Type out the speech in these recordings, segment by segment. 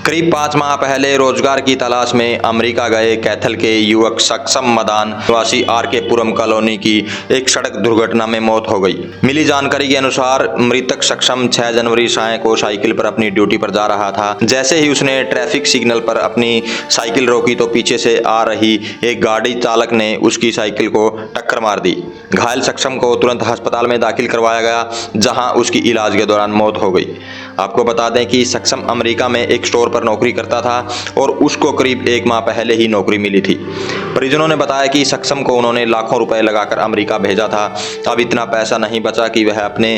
करीब 5 माह पहले रोजगार की तलाश में अमेरिका गए कैथल के युवक सक्षम मदान निवासी आरके पुरम कॉलोनी की एक सड़क दुर्घटना में मौत हो गई। मिली जानकारी के अनुसार मृतक सक्षम 6 जनवरी साय को साइकिल पर अपनी ड्यूटी पर जा रहा था। जैसे ही उसने ट्रैफिक सिग्नल पर अपनी साइकिल रोकी तो पीछे से आ रही एक गाड़ी चालक ने उसकी साइकिल को टक्कर मार दी। घायल सक्षम को तुरंत अस्पताल में दाखिल करवाया गया, जहां उसकी इलाज के दौरान मौत हो गई। आपको बता दें कि सक्षम अमेरिका में एक स्टोर पर नौकरी करता था और उसको करीब 1 माह पहले ही नौकरी मिली थी। परिजनों ने बताया कि सक्षम को उन्होंने लाखों रुपए लगाकर अमेरिका भेजा था। अब इतना पैसा नहीं बचा कि वह अपने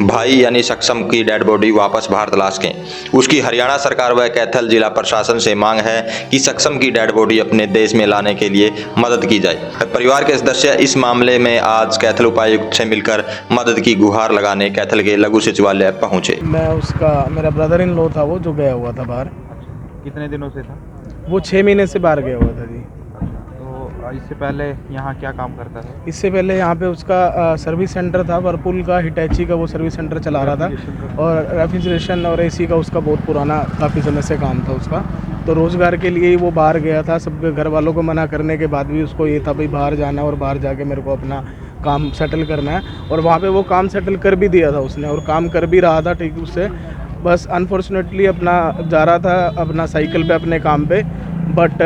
भाई यानी सक्षम की डेड बॉडी वापस बाहर तलाश सकें। उसकी हरियाणा सरकार व कैथल जिला प्रशासन से मांग है कि सक्षम की डेड बॉडी अपने देश में लाने के लिए मदद की जाए। परिवार के सदस्य इस मामले में आज कैथल उपायुक्त से मिलकर मदद की गुहार लगाने कैथल के लघु सचिवालय पहुंचे। मेरा ब्रदर इन लॉ था वो जो गया हुआ था बाहर। कितने दिनों से था? वो 6 महीने से बाहर गया हुआ था जी। तो इससे पहले यहाँ क्या काम करता था? इससे पहले यहाँ पे उसका सर्विस सेंटर था, वर्लपूल का, हिटैची का वो सर्विस सेंटर चला रहा था और रेफ्रिजरेशन और एसी का उसका बहुत पुराना काफ़ी समय से काम था उसका। तो रोज़गार के लिए ही वो बाहर गया था। सब घर वालों को मना करने के बाद भी उसको ये था भाई बाहर जाना और बाहर जाके मेरे को अपना काम सेटल करना है, और वहाँ पे वो काम सेटल कर भी दिया था उसने और काम कर भी रहा था ठीक उससे। बस अनफॉर्चुनेटली अपना जा रहा था अपना साइकिल पे अपने काम पे, बट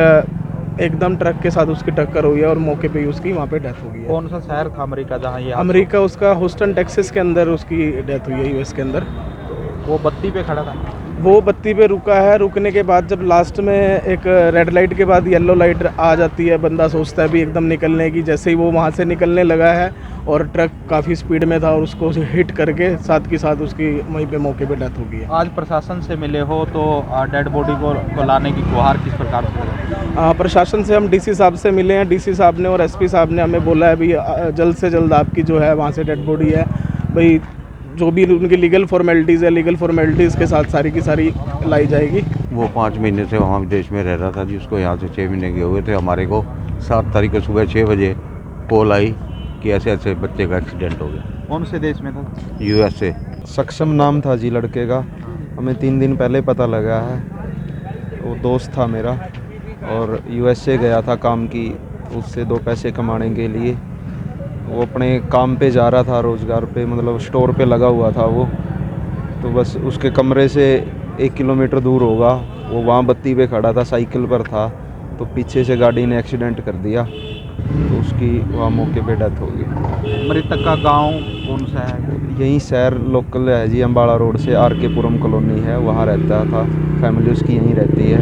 एकदम ट्रक के साथ उसकी टक्कर हुई है और मौके पे ही उसकी वहाँ पे डेथ हो गई है। कौन सा शहर था अमेरिका जहाँ ये? अमेरिका उसका ह्यूस्टन टेक्सास के अंदर उसकी डेथ हुई है, यूएस के अंदर। वो बत्ती पे खड़ा था? वो बत्ती पे रुका है। रुकने के बाद जब लास्ट में एक रेड लाइट के बाद येलो लाइट आ जाती है, बंदा सोचता है भी एकदम निकलने की। जैसे ही वो वहाँ से निकलने लगा है और ट्रक काफ़ी स्पीड में था और उसको हिट करके साथ के साथ उसकी वहीं पे मौके पे डेथ हो गई है। आज प्रशासन से मिले हो तो डेड बॉडी को लाने की गुहार किस प्रकार से? प्रशासन से हम डीसी साहब से मिले हैं। डीसी साहब ने और एसपी साहब ने हमें बोला है भाई जल्द से जल्द आपकी जो है वहाँ से डेड बॉडी है भाई, जो भी उनकी लीगल फॉर्मेलिटीज़ है, लीगल फॉर्मेलिटीज़ के साथ सारी की सारी लाई जाएगी। वो 5 महीने से वहाँ विदेश में रह रहा था जी। उसको यहाँ से 6 महीने के हुए थे। हमारे को 7 तारीख को सुबह 6 बजे कॉल आई कि ऐसे ऐसे बच्चे का एक्सीडेंट हो गया। कौन से देश में था? यूएस से। सक्षम नाम था जी लड़के का। हमें 3 दिन पहले पता लगा है। वो दोस्त था मेरा और यूएस से गया था काम की, उससे 2 पैसे कमाने के लिए। वो अपने काम पे जा रहा था, रोज़गार पे, मतलब स्टोर पे लगा हुआ था वो। तो बस उसके कमरे से 1 किलोमीटर दूर होगा, वो वहाँ बत्ती पे खड़ा था, साइकिल पर था, तो पीछे से गाड़ी ने एक्सीडेंट कर दिया, तो उसकी वहाँ मौके पे डेथ हो गई। मृतक का गांव कौन सा है? यहीं शहर लोकल है जी, अम्बाड़ा रोड से आरके पुरम कॉलोनी है, वहाँ रहता था। फैमिली उसकी यहीं रहती है।